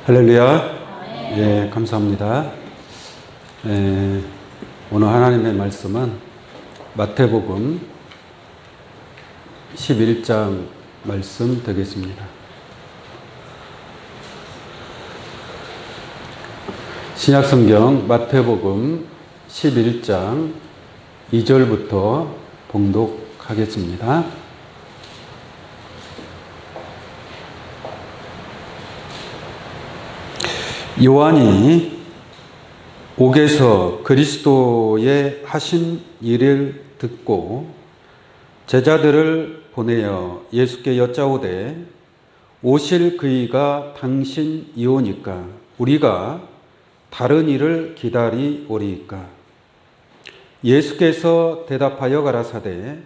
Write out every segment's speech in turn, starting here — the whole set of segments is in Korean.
할렐루야. 예, 감사합니다. 오늘 하나님의 말씀은 마태복음 11장 말씀 되겠습니다. 신약성경 마태복음 11장 2절부터 봉독하겠습니다. 요한이 옥에서 그리스도의 하신 일을 듣고 제자들을 보내어 예수께 여짜오되 오실 그이가 당신이오니까 우리가 다른 일을 기다리오리이까. 예수께서 대답하여 가라사대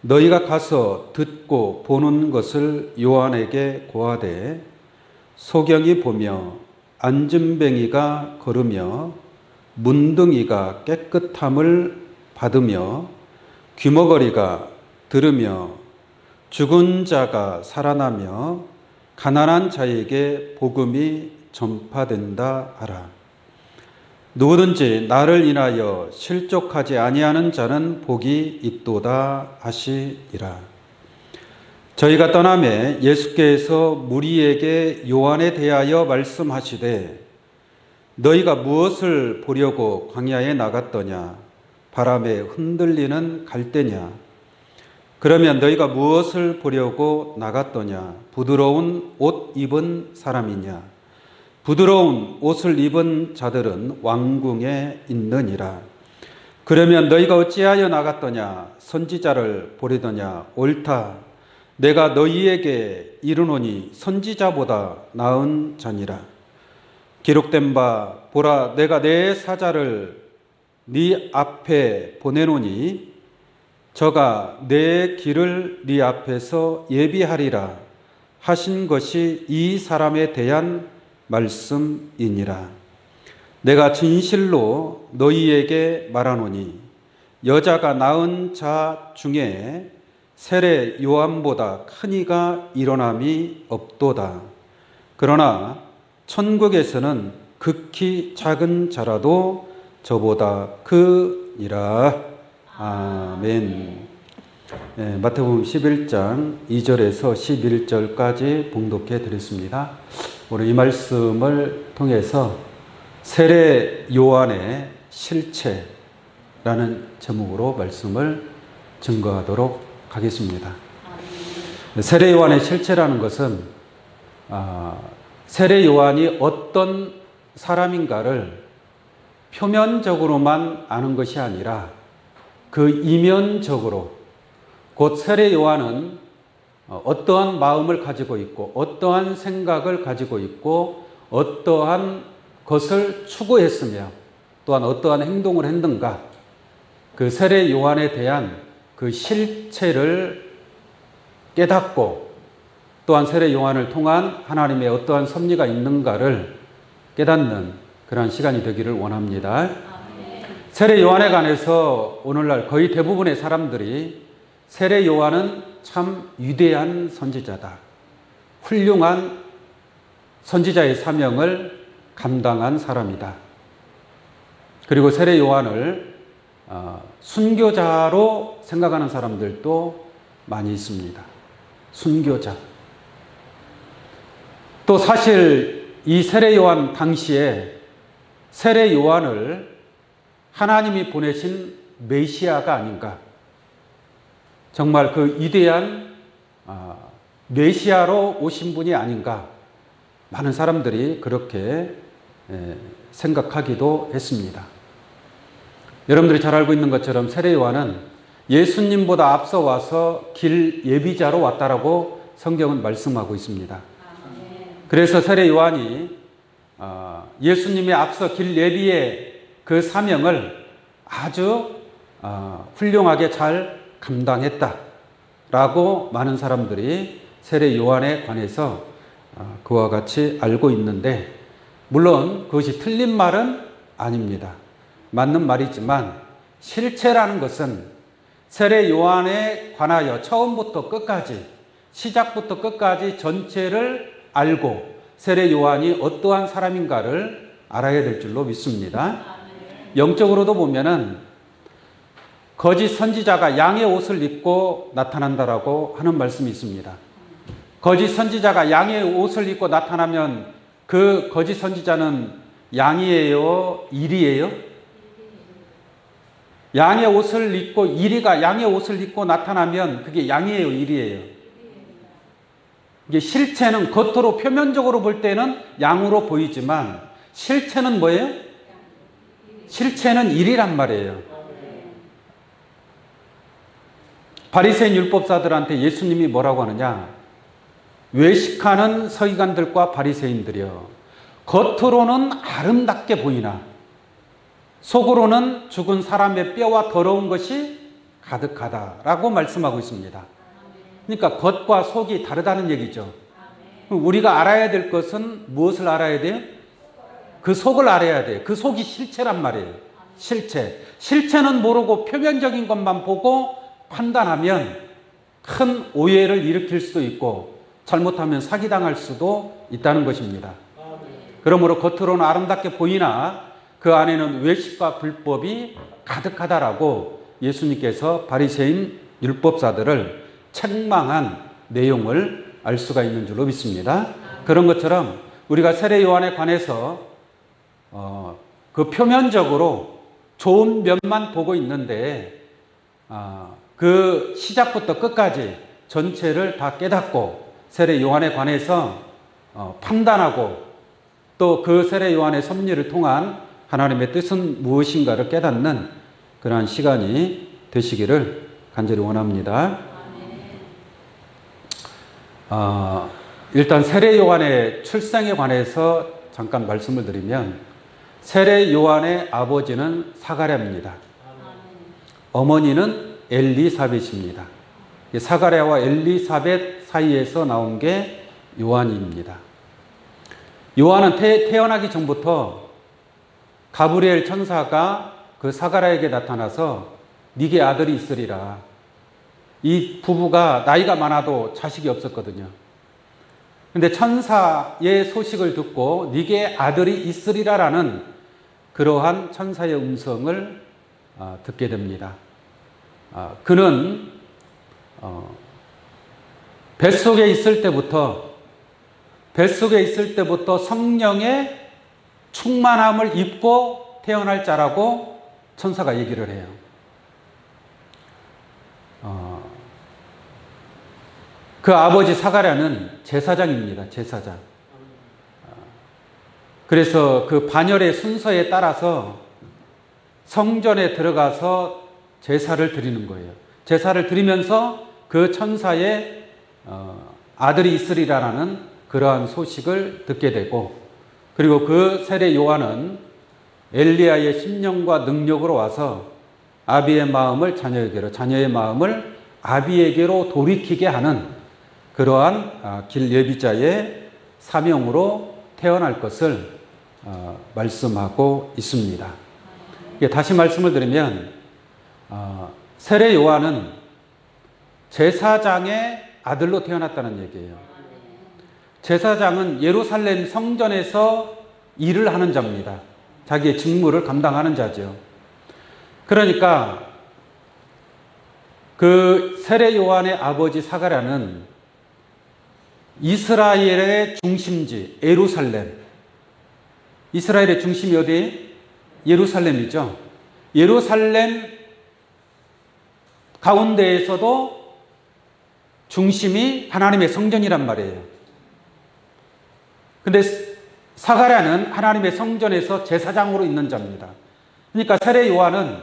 너희가 가서 듣고 보는 것을 요한에게 고하되 소경이 보며 안진뱅이가 걸으며 문둥이가 깨끗함을 받으며 귀머거리가 들으며 죽은 자가 살아나며 가난한 자에게 복음이 전파된다 하라. 누구든지 나를 인하여 실족하지 아니하는 자는 복이 있도다 하시리라. 저희가 떠나매 예수께서 무리에게 요한에 대하여 말씀하시되 너희가 무엇을 보려고 광야에 나갔더냐? 바람에 흔들리는 갈대냐? 그러면 너희가 무엇을 보려고 나갔더냐? 부드러운 옷 입은 사람이냐? 부드러운 옷을 입은 자들은 왕궁에 있느니라. 그러면 너희가 어찌하여 나갔더냐? 선지자를 보려더냐? 옳다. 내가 너희에게 이르노니 선지자보다 나은 자니라. 기록된 바 보라 내가 내 사자를 네 앞에 보내노니 저가 내 길을 네 앞에서 예비하리라 하신 것이 이 사람에 대한 말씀이니라. 내가 진실로 너희에게 말하노니 여자가 낳은 자 중에 세례 요한보다 큰 이가 일어남이 없도다. 그러나 천국에서는 극히 작은 자라도 저보다 크니라. 아멘. 마태복음 11장 2절에서 11절까지 봉독해 드렸습니다. 오늘 이 말씀을 통해서 세례 요한의 실체라는 제목으로 말씀을 증거하도록 하겠습니다. 세례 요한의 실체라는 것은 세례 요한이 어떤 사람인가를 표면적으로만 아는 것이 아니라 그 이면적으로 곧 세례 요한은 어떠한 마음을 가지고 있고 어떠한 생각을 가지고 있고 어떠한 것을 추구했으며 또한 어떠한 행동을 했는가, 그 세례 요한에 대한 그 실체를 깨닫고 또한 세례 요한을 통한 하나님의 어떠한 섭리가 있는가를 깨닫는 그런 시간이 되기를 원합니다. 세례 요한에 관해서 오늘날 거의 대부분의 사람들이 세례 요한은 참 위대한 선지자다, 훌륭한 선지자의 사명을 감당한 사람이다, 그리고 세례 요한을 순교자로 생각하는 사람들도 많이 있습니다. 순교자. 또 사실 이 세례 요한 당시에 세례 요한을 하나님이 보내신 메시아가 아닌가, 정말 그 위대한 메시아로 오신 분이 아닌가, 많은 사람들이 그렇게 생각하기도 했습니다. 여러분들이 잘 알고 있는 것처럼 세례 요한은 예수님보다 앞서 와서 길 예비자로 왔다라고 성경은 말씀하고 있습니다. 그래서 세례 요한이 예수님이 앞서 길 예비의 그 사명을 아주 훌륭하게 잘 감당했다라고 많은 사람들이 세례 요한에 관해서 그와 같이 알고 있는데, 물론 그것이 틀린 말은 아닙니다. 맞는 말이지만 실체라는 것은 세례 요한에 관하여 처음부터 끝까지, 시작부터 끝까지 전체를 알고 세례 요한이 어떠한 사람인가를 알아야 될 줄로 믿습니다. 영적으로도 보면은 거짓 선지자가 양의 옷을 입고 나타난다라고 하는 말씀이 있습니다. 거짓 선지자가 양의 옷을 입고 나타나면 그 거짓 선지자는 양이에요? 일이에요? 양의 옷을 입고 이리가 양의 옷을 입고 나타나면 그게 양이에요? 일이에요? 이게 실체는 겉으로 표면적으로 볼 때는 양으로 보이지만 실체는 뭐예요? 실체는 일이란 말이에요. 바리새인 율법사들한테 예수님이 뭐라고 하느냐? 외식하는 서기관들과 바리새인들이여, 겉으로는 아름답게 보이나 속으로는 죽은 사람의 뼈와 더러운 것이 가득하다라고 말씀하고 있습니다. 그러니까 겉과 속이 다르다는 얘기죠. 우리가 알아야 될 것은 무엇을 알아야 돼요? 그 속을 알아야 돼요. 그 속이 실체란 말이에요. 실체. 실체는 모르고 표면적인 것만 보고 판단하면 큰 오해를 일으킬 수도 있고 잘못하면 사기당할 수도 있다는 것입니다. 그러므로 겉으로는 아름답게 보이나 그 안에는 외식과 불법이 가득하다라고 예수님께서 바리새인 율법사들을 책망한 내용을 알 수가 있는 줄로 믿습니다. 그런 것처럼 우리가 세례 요한에 관해서 그 표면적으로 좋은 면만 보고 있는데 그 시작부터 끝까지 전체를 다 깨닫고 세례 요한에 관해서 판단하고 또 그 세례 요한의 섭리를 통한 하나님의 뜻은 무엇인가를 깨닫는 그러한 시간이 되시기를 간절히 원합니다. 일단 세례 요한의 출생에 관해서 잠깐 말씀을 드리면 세례 요한의 아버지는 사가랴입니다. 어머니는 엘리사벳입니다. 사가랴와 엘리사벳 사이에서 나온 게 요한입니다. 요한은 태어나기 전부터 가브리엘 천사가 그 사가랴에게 나타나서 네게 아들이 있으리라. 이 부부가 나이가 많아도 자식이 없었거든요. 근데 천사의 소식을 듣고 네게 아들이 있으리라라는 그러한 천사의 음성을 듣게 됩니다. 그는 뱃속에 있을 때부터 성령의 충만함을 입고 태어날 자라고 천사가 얘기를 해요. 그 아버지 사가랴는 제사장입니다. 제사장. 그래서 그 반열의 순서에 따라서 성전에 들어가서 제사를 드리는 거예요. 제사를 드리면서 그 천사의 아들이 있으리라는 그러한 소식을 듣게 되고, 그리고 그 세례 요한은 엘리야의 심령과 능력으로 와서 아비의 마음을 자녀에게로, 자녀의 마음을 아비에게로 돌이키게 하는 그러한 길 예비자의 사명으로 태어날 것을 말씀하고 있습니다. 다시 말씀을 드리면 세례 요한은 제사장의 아들로 태어났다는 얘기예요. 제사장은 예루살렘 성전에서 일을 하는 자입니다. 자기의 직무를 감당하는 자죠. 그러니까 그 세례 요한의 아버지 사가랴는 이스라엘의 중심지 예루살렘, 이스라엘의 중심이 어디? 예루살렘이죠. 예루살렘 가운데에서도 중심이 하나님의 성전이란 말이에요. 근데 사가랴는 하나님의 성전에서 제사장으로 있는 자입니다. 그러니까 세례 요한은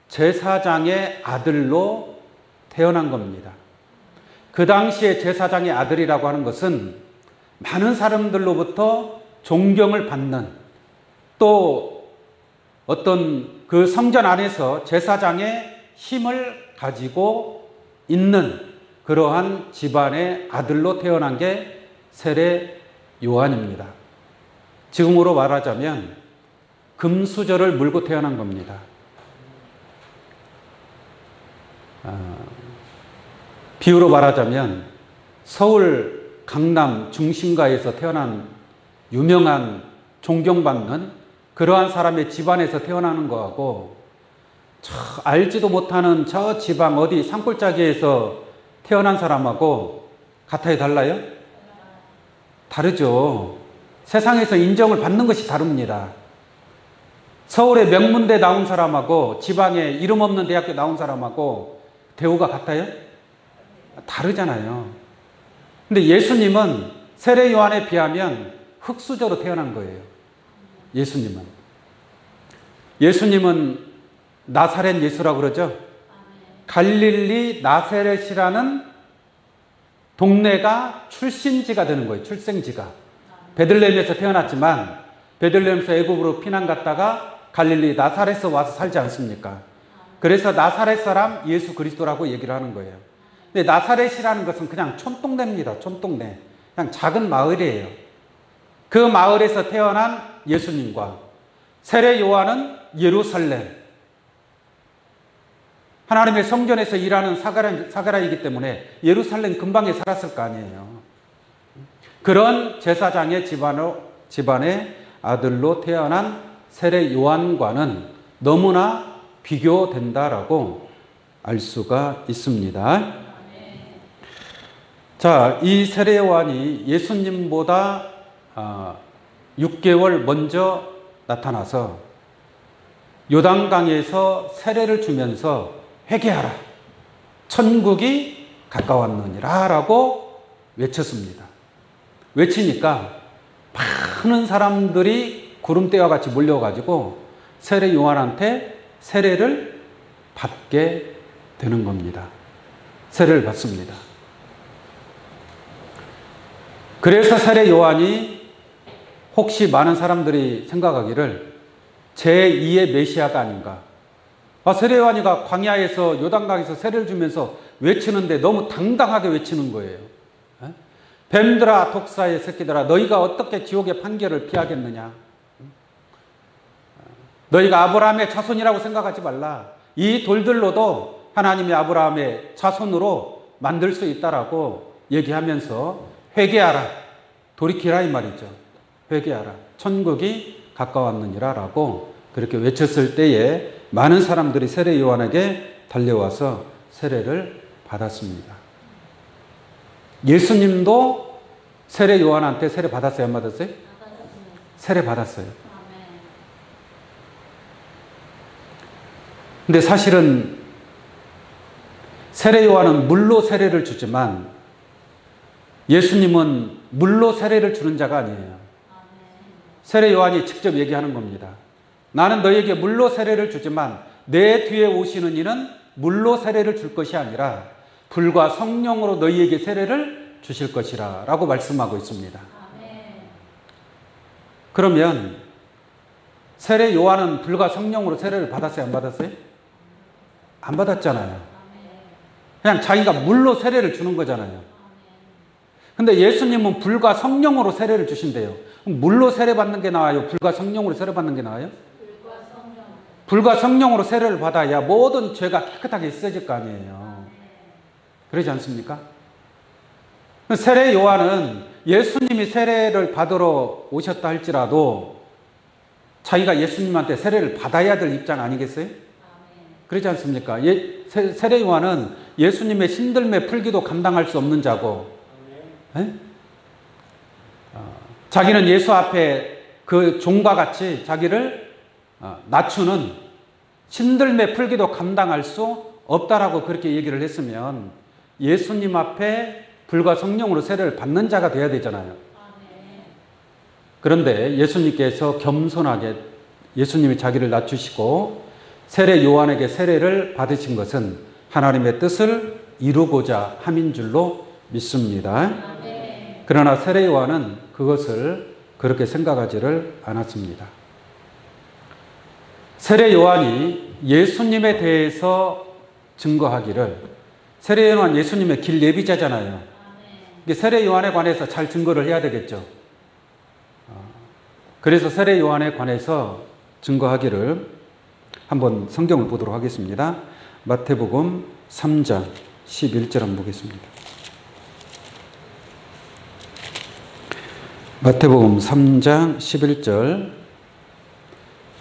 제사장의 아들로 태어난 겁니다. 그 당시에 제사장의 아들이라고 하는 것은 많은 사람들로부터 존경을 받는, 또 어떤 그 성전 안에서 제사장의 힘을 가지고 있는 그러한 집안의 아들로 태어난 게 세례 요한입니다. 지금으로 말하자면 금수저를 물고 태어난 겁니다. 비유로 말하자면 서울 강남 중심가에서 태어난 유명한 존경받는 그러한 사람의 집안에서 태어나는 거하고 알지도 못하는 저 지방 어디 산골짜기에서 태어난 사람하고 같아요, 달라요? 다르죠. 세상에서 인정을 받는 것이 다릅니다. 서울의 명문대 나온 사람하고 지방의 이름 없는 대학교 나온 사람하고 대우가 같아요? 다르잖아요. 근데 예수님은 세례 요한에 비하면 흙수저로 태어난 거예요. 예수님은 나사렛 예수라고 그러죠. 갈릴리 나사렛이라는 동네가 출신지가 되는 거예요. 출생지가. 베들레헴에서 태어났지만 베들레헴에서 애굽으로 피난 갔다가 갈릴리 나사렛에 와서 살지 않습니까? 그래서 나사렛 사람 예수 그리스도라고 얘기를 하는 거예요. 근데 나사렛이라는 것은 그냥 촌동네입니다. 촌동네. 그냥 작은 마을이에요. 그 마을에서 태어난 예수님과 세례 요한은 예루살렘, 하나님의 성전에서 일하는 사가라이기 때문에 예루살렘 근방에 살았을 거 아니에요. 그런 제사장의 집안의 아들로 태어난 세례 요한과는 너무나 비교된다라고 알 수가 있습니다. 자, 이 세례 요한이 예수님보다 6개월 먼저 나타나서 요단강에서 세례를 주면서 회개하라, 천국이 가까웠느니라 라고 외쳤습니다. 외치니까 많은 사람들이 구름대와 같이 몰려가지고 세례 요한한테 세례를 받게 되는 겁니다. 세례를 받습니다. 그래서 세례 요한이 혹시 많은 사람들이 생각하기를 제2의 메시아가 아닌가. 세례 요한이가 광야에서 요단강에서 세례를 주면서 외치는데 너무 당당하게 외치는 거예요. 뱀들아 독사의 새끼들아 너희가 어떻게 지옥의 판결을 피하겠느냐. 너희가 아브라함의 자손이라고 생각하지 말라. 이 돌들로도 하나님이 아브라함의 자손으로 만들 수 있다라고 얘기하면서 회개하라, 돌이키라 이 말이죠. 회개하라, 천국이 가까웠느니라 라고 그렇게 외쳤을 때에 많은 사람들이 세례 요한에게 달려와서 세례를 받았습니다. 예수님도 세례 요한한테 세례 받았어요? 안 받았어요? 세례 받았어요. 근데 사실은 세례 요한은 물로 세례를 주지만 예수님은 물로 세례를 주는 자가 아니에요. 세례 요한이 직접 얘기하는 겁니다. 나는 너에게 물로 세례를 주지만 내 뒤에 오시는 이는 물로 세례를 줄 것이 아니라 불과 성령으로 너희에게 세례를 주실 것이라 라고 말씀하고 있습니다. 그러면 세례 요한은 불과 성령으로 세례를 받았어요? 안 받았어요? 안 받았잖아요. 그냥 자기가 물로 세례를 주는 거잖아요. 근데 예수님은 불과 성령으로 세례를 주신대요. 물로 세례 받는 게 나아요? 불과 성령으로 세례 받는 게 나아요? 불과 성령으로 세례를 받아야 모든 죄가 깨끗하게 씻어질 거 아니에요. 그러지 않습니까? 세례 요한은 예수님이 세례를 받으러 오셨다 할지라도 자기가 예수님한테 세례를 받아야 될 입장 아니겠어요? 그러지 않습니까? 세례 요한은 예수님의 신들매 풀기도 감당할 수 없는 자고, 자기는 예수 앞에 그 종과 같이 자기를 낮추는 신들매 풀기도 감당할 수 없다라고 그렇게 얘기를 했으면 예수님 앞에 불과 성령으로 세례를 받는 자가 돼야 되잖아요. 그런데 예수님께서 겸손하게 예수님이 자기를 낮추시고 세례 요한에게 세례를 받으신 것은 하나님의 뜻을 이루고자 함인 줄로 믿습니다. 그러나 세례 요한은 그것을 그렇게 생각하지를 않았습니다. 세례 요한이 예수님에 대해서 증거하기를, 세례 요한 예수님의 길 예비자잖아요. 세례 요한에 관해서 잘 증거를 해야 되겠죠. 그래서 세례 요한에 관해서 증거하기를 한번 성경을 보도록 하겠습니다. 마태복음 3장 11절 한번 보겠습니다. 마태복음 3장 11절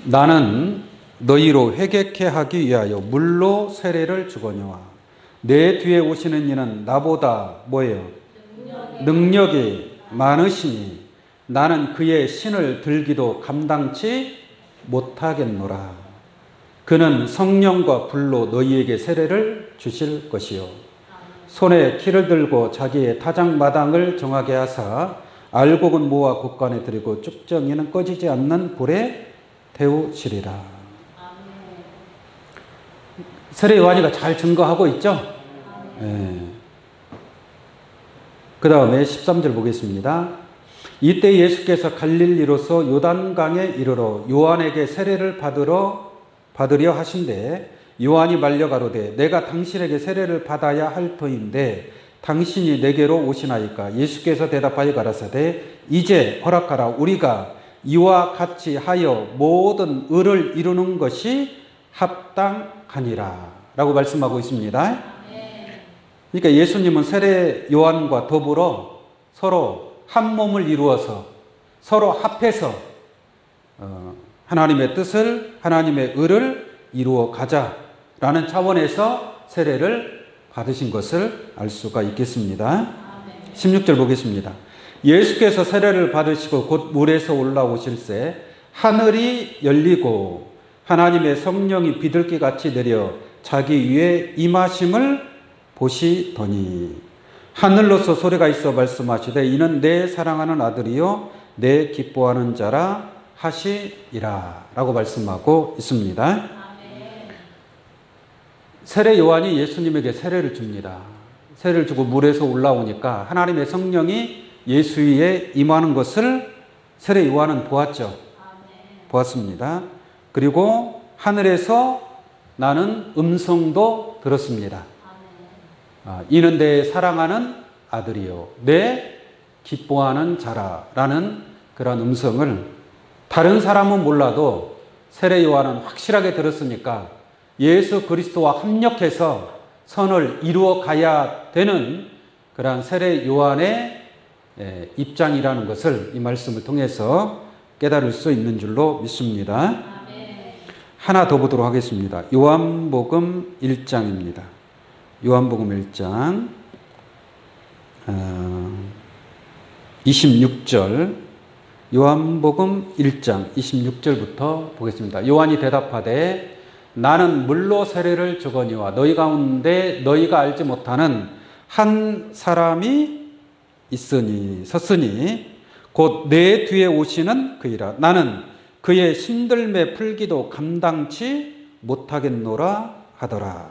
나는 너희로 회개케 하기 위하여 물로 세례를 주거니와 내 뒤에 오시는 이는 나보다 뭐예요? 능력이 많으시니 나는 그의 신을 들기도 감당치 못하겠노라. 그는 성령과 불로 너희에게 세례를 주실 것이요 손에 키를 들고 자기의 타작마당을 정하게 하사 알곡은 모아 곳간에 들이고 쭉정이는 꺼지지 않는 불에 태우시리라. 세례 요한이가 잘 증거하고 있죠? 그 다음에 13절 보겠습니다. 이때 예수께서 갈릴리로서 요단강에 이르러 요한에게 세례를 받으려 하신대 요한이 말려 가로되 내가 당신에게 세례를 받아야 할 터인데 당신이 내게로 오시나이까. 예수께서 대답하여 가라사대 이제 허락하라. 우리가 이와 같이 하여 모든 의를 이루는 것이 합당하니라 라고 말씀하고 있습니다. 그러니까 예수님은 세례 요한과 더불어 서로 한 몸을 이루어서 서로 합해서 하나님의 뜻을 하나님의 의를 이루어 가자라는 차원에서 세례를 받으신 것을 알 수가 있겠습니다. 16절 보겠습니다. 예수께서 세례를 받으시고 곧 물에서 올라오실새 하늘이 열리고 하나님의 성령이 비둘기같이 내려 자기 위에 임하심을 보시더니 하늘로서 소리가 있어 말씀하시되 이는 내 사랑하는 아들이요 내 기뻐하는 자라 하시리라 라고 말씀하고 있습니다. 세례 요한이 예수님에게 세례를 줍니다. 세례를 주고 물에서 올라오니까 하나님의 성령이 예수 위에 임하는 것을 세례 요한은 보았죠. 보았습니다. 그리고 하늘에서 나는 음성도 들었습니다. 이는 내 사랑하는 아들이요 내 기뻐하는 자라라는 그런 음성을 다른 사람은 몰라도 세례 요한은 확실하게 들었으니까 예수 그리스도와 합력해서 선을 이루어 가야 되는 그러한 세례 요한의 입장이라는 것을 이 말씀을 통해서 깨달을 수 있는 줄로 믿습니다. 하나 더 보도록 하겠습니다. 요한복음 1장입니다. 요한복음 1장 26절 요한복음 1장 26절부터 보겠습니다. 요한이 대답하되 나는 물로 세례를 주거니와 너희 가운데 너희가 알지 못하는 한 사람이 섰으니 곧 내 뒤에 오시는 그이라. 나는 그의 신들매 풀기도 감당치 못하겠노라 하더라.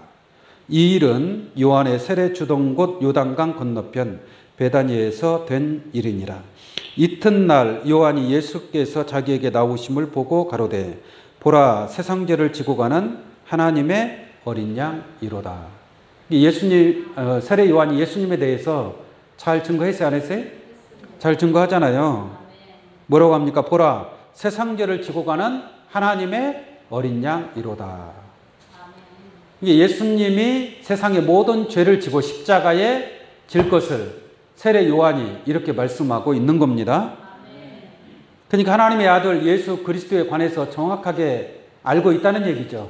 이 일은 요한의 세례 주던 곳 요단강 건너편 베다니에서 된 일이니라. 이튿날 요한이 예수께서 자기에게 나오심을 보고 가로되 보라 세상죄를 지고 가는 하나님의 어린 양이로다. 예수님 세례 요한이 예수님에 대해서 잘 증거했어요, 안 했어요? 잘 증거하잖아요. 뭐라고 합니까? 보라 세상죄를 지고 가는 하나님의 어린 양이로다. 예수님이 세상의 모든 죄를 지고 십자가에 질 것을 세례 요한이 이렇게 말씀하고 있는 겁니다. 그러니까 하나님의 아들 예수 그리스도에 관해서 정확하게 알고 있다는 얘기죠.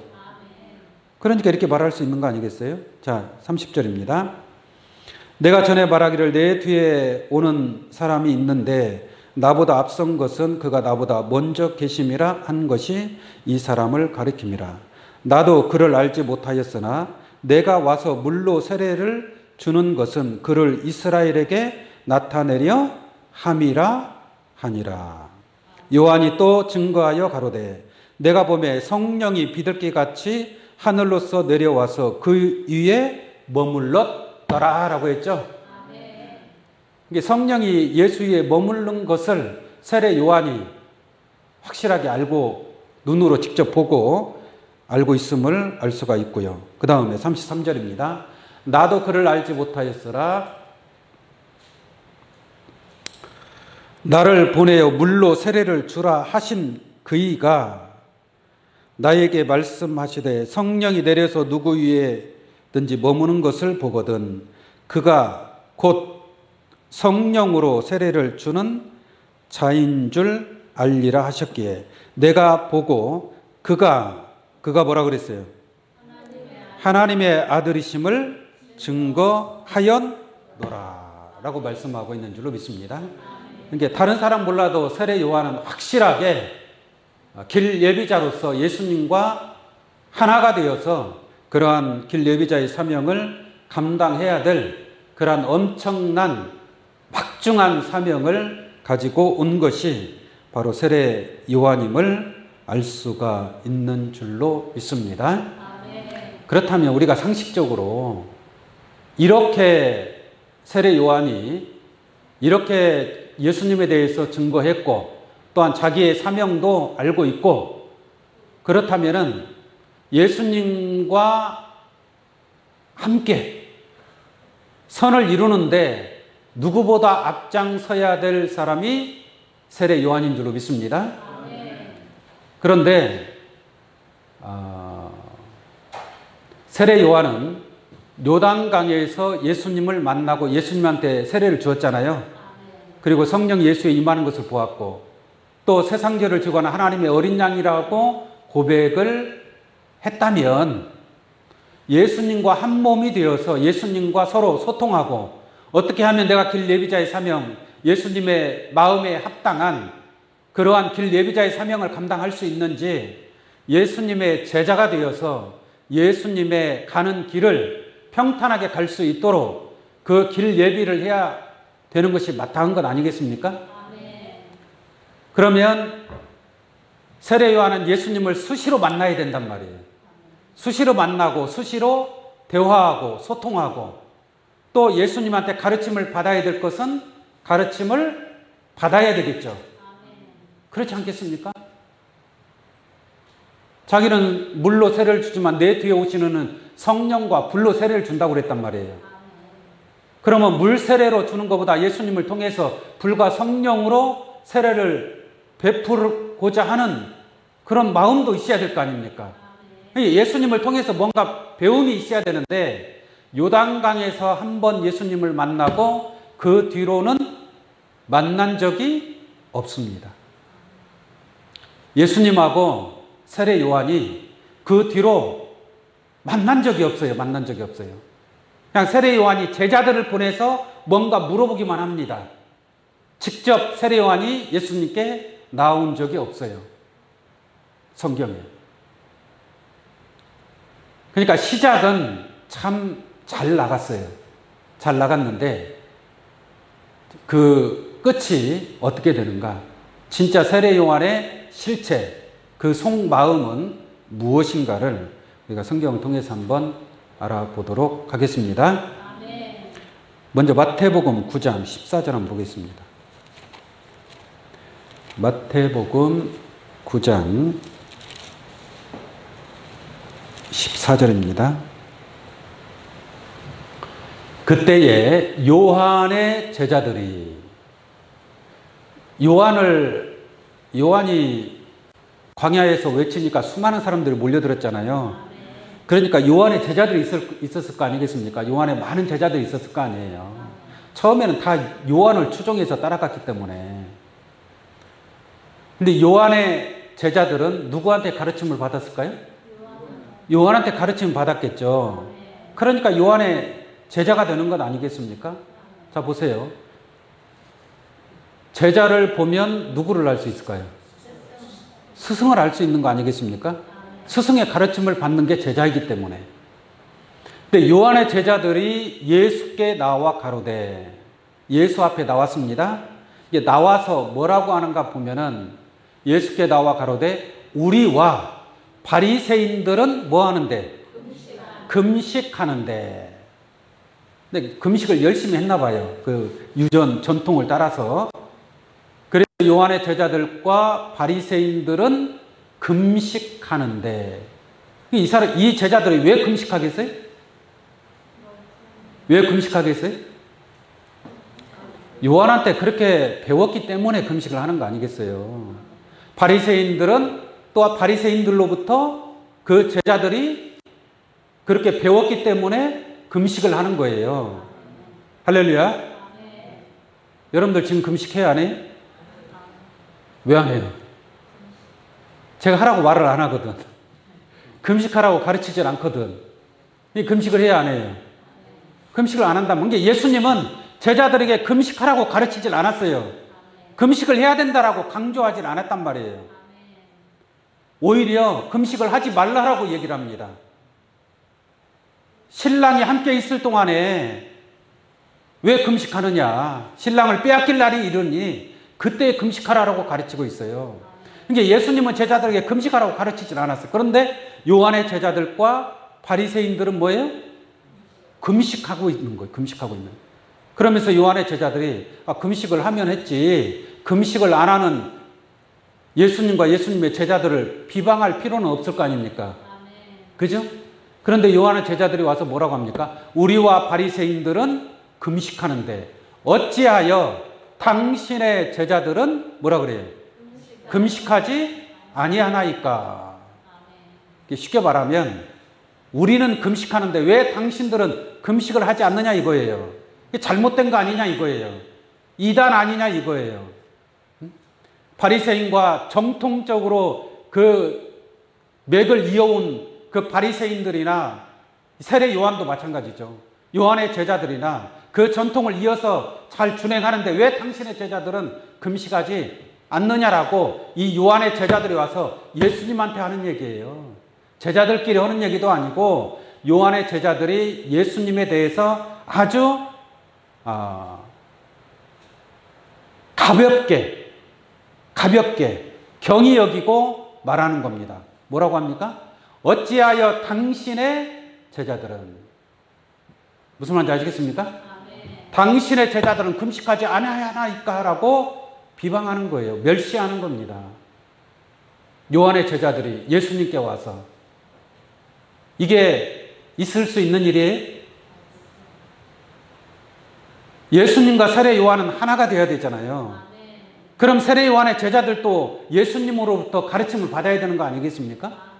그러니까 이렇게 말할 수 있는 거 아니겠어요? 자, 30절입니다. 내가 전에 말하기를 내 뒤에 오는 사람이 있는데 나보다 앞선 것은 그가 나보다 먼저 계심이라 한 것이 이 사람을 가리킴이라. 나도 그를 알지 못하였으나 내가 와서 물로 세례를 주는 것은 그를 이스라엘에게 나타내려 함이라 하니라. 요한이 또 증거하여 가로되 내가 보매 성령이 비둘기같이 하늘로서 내려와서 그 위에 머물렀더라 라고 했죠. 이게 성령이 예수 위에 머무른 것을 세례 요한이 확실하게 알고 눈으로 직접 보고 알고 있음을 알 수가 있고요. 그 다음에 33절입니다. 나도 그를 알지 못하였으나 나를 보내어 물로 세례를 주라 하신 그이가 나에게 말씀하시되 성령이 내려서 누구 위에든지 머무는 것을 보거든 그가 곧 성령으로 세례를 주는 자인 줄 알리라 하셨기에 내가 보고 그가 뭐라 그랬어요? 하나님의 아들이심을 증거하였노라 라고 말씀하고 있는 줄로 믿습니다. 그러니까 다른 사람 몰라도 세례 요한은 확실하게 길 예비자로서 예수님과 하나가 되어서 그러한 길 예비자의 사명을 감당해야 될 그러한 엄청난 막중한 사명을 가지고 온 것이 바로 세례 요한임을 알 수가 있는 줄로 믿습니다. 그렇다면 우리가 상식적으로 이렇게 세례 요한이 이렇게 예수님에 대해서 증거했고 또한 자기의 사명도 알고 있고 그렇다면은 예수님과 함께 선을 이루는데 누구보다 앞장서야 될 사람이 세례 요한인 줄로 믿습니다. 그런데 세례 요한은 요단강에서 예수님을 만나고 예수님한테 세례를 주었잖아요. 그리고 성령 예수에 임하는 것을 보았고 또 세상죄를 지고 하는 하나님의 어린 양이라고 고백을 했다면 예수님과 한 몸이 되어서 예수님과 서로 소통하고 어떻게 하면 내가 길 예비자의 사명, 예수님의 마음에 합당한 그러한 길 예비자의 사명을 감당할 수 있는지 예수님의 제자가 되어서 예수님의 가는 길을 평탄하게 갈 수 있도록 그 길 예비를 해야 되는 것이 마땅한 것 아니겠습니까? 그러면 세례 요한은 예수님을 수시로 만나야 된단 말이에요. 수시로 만나고 수시로 대화하고 소통하고 또 예수님한테 가르침을 받아야 될 것은 가르침을 받아야 되겠죠. 그렇지 않겠습니까? 자기는 물로 세례를 주지만 내 뒤에 오시는 성령과 불로 세례를 준다고 그랬단 말이에요. 그러면 물 세례로 주는 것보다 예수님을 통해서 불과 성령으로 세례를 베풀고자 하는 그런 마음도 있어야 될 거 아닙니까? 예수님을 통해서 뭔가 배움이 있어야 되는데 요단강에서 한번 예수님을 만나고 그 뒤로는 만난 적이 없습니다. 예수님하고 세례 요한이 그 뒤로 만난 적이 없어요. 만난 적이 없어요. 그냥 세례 요한이 제자들을 보내서 뭔가 물어보기만 합니다. 직접 세례 요한이 예수님께 나온 적이 없어요. 성경에. 그러니까 시작은 참 잘 나갔어요. 잘 나갔는데 그 끝이 어떻게 되는가? 진짜 세례 요한의 실체, 그 속마음은 무엇인가를 우리가 성경을 통해서 한번 알아보도록 하겠습니다. 먼저 마태복음 9장 14절 한번 보겠습니다. 마태복음 9장 14절입니다. 그때에 요한의 제자들이 요한이 광야에서 외치니까 수많은 사람들이 몰려들었잖아요. 그러니까 요한의 제자들이 있었을 거 아니겠습니까? 요한의 많은 제자들이 있었을 거 아니에요. 처음에는 다 요한을 추종해서 따라갔기 때문에. 근데 요한의 제자들은 누구한테 가르침을 받았을까요? 요한한테 가르침을 받았겠죠. 그러니까 요한의 제자가 되는 것 아니겠습니까? 자, 보세요. 제자를 보면 누구를 알 수 있을까요? 스승을 알 수 있는 거 아니겠습니까? 스승의 가르침을 받는 게 제자이기 때문에. 근데 요한의 제자들이 예수께 나와 가로되, 예수 앞에 나왔습니다. 이게 나와서 뭐라고 하는가 보면은 예수께 나와 가로되 우리와 바리새인들은 뭐 하는데? 금식하는데. 근데 금식을 열심히 했나 봐요. 그 유전 전통을 따라서. 그래서 요한의 제자들과 바리새인들은 금식하는데 이 제자들이 왜 금식하겠어요? 왜 금식하겠어요? 요한한테 그렇게 배웠기 때문에 금식을 하는 거 아니겠어요? 바리새인들은 또 바리새인들로부터 그 제자들이 그렇게 배웠기 때문에 금식을 하는 거예요. 할렐루야. 여러분들 지금 금식해야 안 해요? 왜 안 해요? 제가 하라고 말을 안 하거든. 금식하라고 가르치질 않거든. 이 금식을 해야 안 해요? 금식을 안 한다면, 이게 예수님은 제자들에게 금식하라고 가르치질 않았어요. 금식을 해야 된다라고 강조하진 않았단 말이에요. 오히려 금식을 하지 말라라고 얘기를 합니다. 신랑이 함께 있을 동안에 왜 금식하느냐? 신랑을 빼앗길 날이 이르니 그때 금식하라고 가르치고 있어요. 그러니까 예수님은 제자들에게 금식하라고 가르치질 않았어요. 그런데 요한의 제자들과 바리새인들은 뭐예요? 금식하고 있는 거예요. 금식하고 있는. 그러면서 요한의 제자들이 금식을 하면 했지, 금식을 안 하는 예수님과 예수님의 제자들을 비방할 필요는 없을 거 아닙니까? 그죠? 그런데 요한의 제자들이 와서 뭐라고 합니까? 우리와 바리새인들은 금식하는데 어찌하여 당신의 제자들은 뭐라 그래요? 금식하지 아니하나이까? 쉽게 말하면 우리는 금식하는데 왜 당신들은 금식을 하지 않느냐 이거예요. 잘못된 거 아니냐 이거예요. 이단 아니냐 이거예요. 바리새인과 정통적으로 그 맥을 이어온 그 바리새인들이나 세례 요한도 마찬가지죠. 요한의 제자들이나 그 전통을 이어서 잘 준행하는데 왜 당신의 제자들은 금식하지 않느냐라고 이 요한의 제자들이 와서 예수님한테 하는 얘기예요. 제자들끼리 하는 얘기도 아니고 요한의 제자들이 예수님에 대해서 아주 가볍게 경히 여기고 말하는 겁니다. 뭐라고 합니까? 어찌하여 당신의 제자들은, 무슨 말인지 아시겠습니까? 당신의 제자들은 금식하지 않아야하나이까 라고 비방하는 거예요. 멸시하는 겁니다. 요한의 제자들이 예수님께 와서. 이게 있을 수 있는 일이에요? 예수님과 세례 요한은 하나가 되어야 되잖아요. 그럼 세례 요한의 제자들도 예수님으로부터 가르침을 받아야 되는 거 아니겠습니까?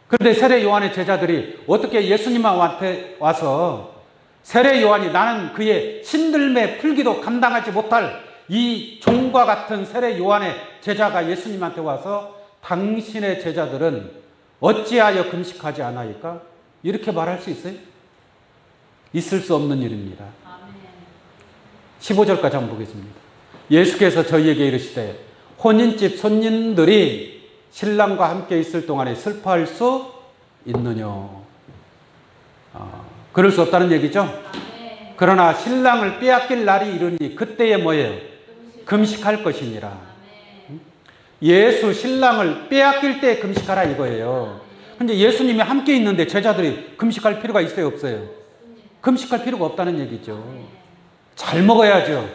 그런데 세례 요한의 제자들이 어떻게 예수님한테 와서 세례 요한이 나는 그의 신들매 풀기도 감당하지 못할 이 종과 같은 세례 요한의 제자가 예수님한테 와서 당신의 제자들은 어찌하여 금식하지 않아이까? 이렇게 말할 수 있어요? 있을 수 없는 일입니다. 15절까지 한번 보겠습니다. 예수께서 저희에게 이르시되 혼인집 손님들이 신랑과 함께 있을 동안에 슬퍼할 수 있느냐? 그럴 수 없다는 얘기죠. 그러나 신랑을 빼앗길 날이 이르니 그때에 뭐예요? 금식할 것이니라. 예수 신랑을 빼앗길 때 금식하라 이거예요. 근데 예수님이 함께 있는데 제자들이 금식할 필요가 있어요, 없어요? 금식할 필요가 없다는 얘기죠. 잘 먹어야죠.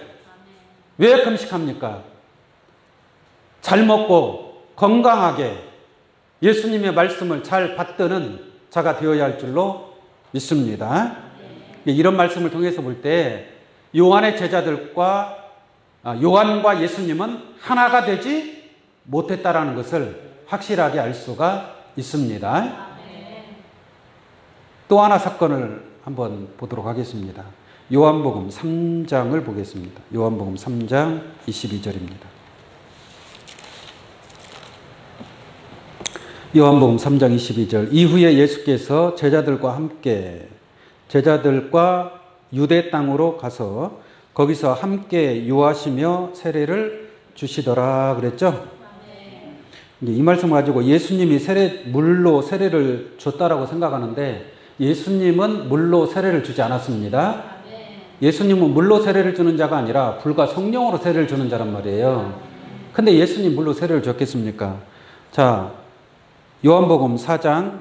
왜 금식합니까? 잘 먹고 건강하게 예수님의 말씀을 잘 받드는 자가 되어야 할 줄로 믿습니다. 이런 말씀을 통해서 볼 때 요한의 제자들과 요한과 예수님은 하나가 되지 못했다라는 것을 확실하게 알 수가 있습니다. 또 하나 사건을 한번 보도록 하겠습니다. 요한복음 3장을 보겠습니다. 요한복음 3장 22절입니다. 요한복음 3장 22절. 이후에 예수께서 제자들과 유대 땅으로 가서 거기서 함께 유하시며 세례를 주시더라 그랬죠? 이 말씀을 가지고 예수님이 물로 세례를 줬다라고 생각하는데 예수님은 물로 세례를 주지 않았습니다. 예수님은 물로 세례를 주는 자가 아니라 불과 성령으로 세례를 주는 자란 말이에요. 근데 예수님 물로 세례를 줬겠습니까? 자, 요한복음 4장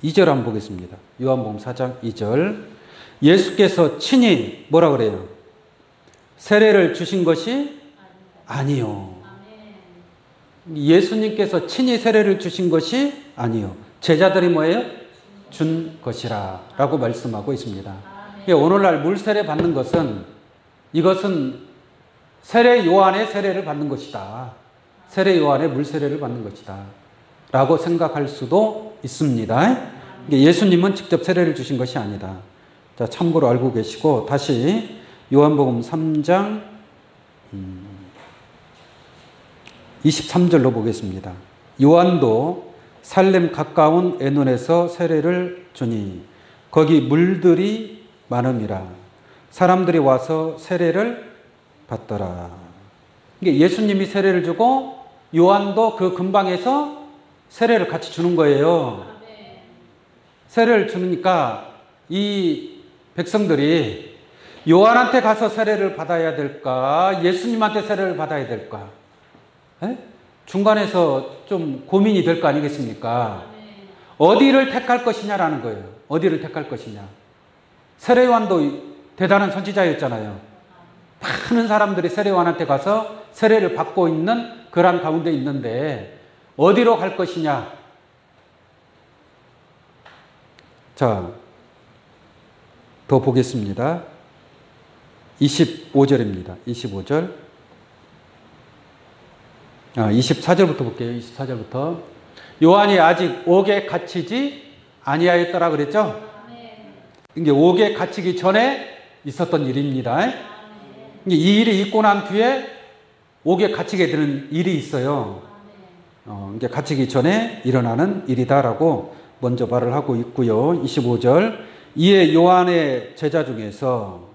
2절 한번 보겠습니다. 요한복음 4장 2절. 예수께서 친히 뭐라 그래요? 세례를 주신 것이 아니요. 예수님께서 친히 세례를 주신 것이 아니요. 제자들이 뭐예요? 준 것이라 라고 말씀하고 있습니다. 오늘날 물세례 받는 것은 이것은 세례 요한의 세례를 받는 것이다. 세례 요한의 물세례를 받는 것이다. 라고 생각할 수도 있습니다. 예수님은 직접 세례를 주신 것이 아니다. 자, 참고로 알고 계시고 다시 요한복음 3장 23절로 보겠습니다. 요한도 살렘 가까운 에논에서 세례를 주니 거기 물들이 많음이라. 사람들이 와서 세례를 받더라. 이게 예수님이 세례를 주고 요한도 그 근방에서 세례를 같이 주는 거예요. 세례를 주니까 이 백성들이 요한한테 가서 세례를 받아야 될까? 예수님한테 세례를 받아야 될까? 에? 중간에서 좀 고민이 될 거 아니겠습니까? 어디를 택할 것이냐라는 거예요. 어디를 택할 것이냐. 세례 요한도 대단한 선지자였잖아요. 많은 사람들이 세례 요한한테 가서 세례를 받고 있는 그런 가운데 있는데 어디로 갈 것이냐. 자, 더 보겠습니다. 25절입니다. 25절. 24절부터 볼게요. 24절부터. 요한이 아직 옥에 갇히지 아니하였더라 그랬죠? 이게 옥에 갇히기 전에 있었던 일입니다. 이 일이 있고 난 뒤에 옥에 갇히게 되는 일이 있어요. 이게 갇히기 전에 일어나는 일이다라고 먼저 말을 하고 있고요. 25절. 이에 요한의 제자 중에서